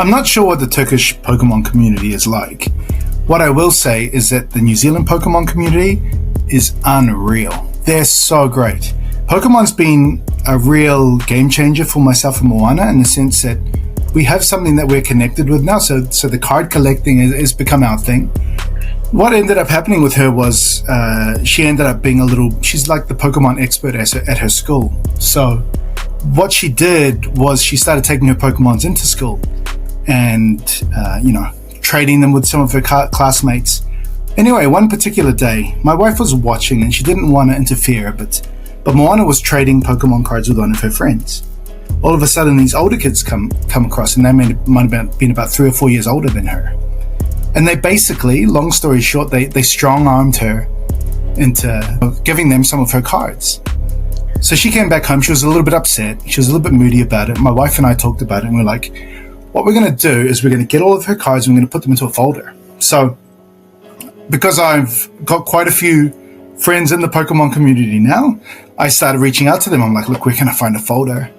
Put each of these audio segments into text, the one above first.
I'm not sure what the Turkish Pokemon community is like. What I will say is that the New Zealand Pokemon community is unreal. They're so great. Pokemon's been a real game changer for myself and Moana in the sense that we have something that we're connected with now. So the card collecting has become our thing. What ended up happening with her was she ended up being she's like the Pokemon expert at her school. So what she did was she started taking her Pokemons into school and, trading them with some of her classmates. Anyway, one particular day, my wife was watching and she didn't want to interfere, but Moana was trading Pokemon cards with one of her friends. All of a sudden, these older kids come across, and they might have been about 3 or 4 years older than her. And they basically, long story short, they strong-armed her into giving them some of her cards. So she came back home. She was a little bit upset. She was a little bit moody about it. My wife and I talked about it, and we're like, what we're going to do is we're going to get all of her cards and we're going to put them into a folder. So because I've got quite a few friends in the Pokemon community now, I started reaching out to them. I'm like, look, where can I find a folder?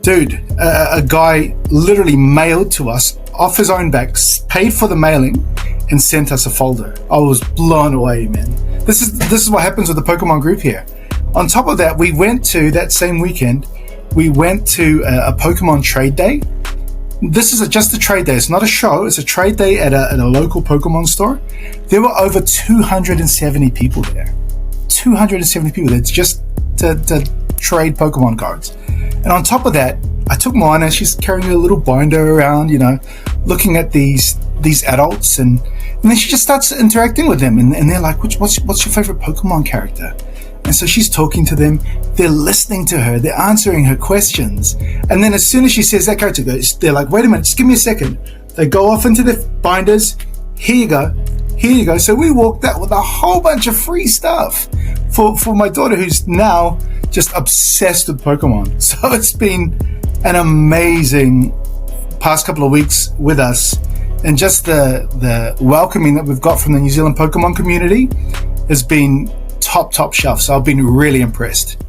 Dude, a guy literally mailed to us off his own back, paid for the mailing, and sent us a folder. I was blown away, man. This is what happens with the Pokemon group here. On top of that, we went to, that same weekend, we went to a Pokemon trade day. This is just a trade day. It's not a show. It's a trade day at a local Pokemon store. There were over 270 people there. 270 people. It's just to trade Pokemon cards. And on top of that, I took Moana. She's carrying a little binder around, looking at these adults, and then she just starts interacting with them. And they're like, what's your favorite Pokemon character? And so she's talking to them. They're listening to her. They're answering her questions. And then as soon as she says that character, they're like, wait a minute, just give me a second. They go off into their binders. Here you go. Here you go. So we walked out with a whole bunch of free stuff for my daughter, who's now just obsessed with Pokemon. So it's been an amazing past couple of weeks with us. And just the welcoming that we've got from the New Zealand Pokemon community has been top shelf. So I've been really impressed.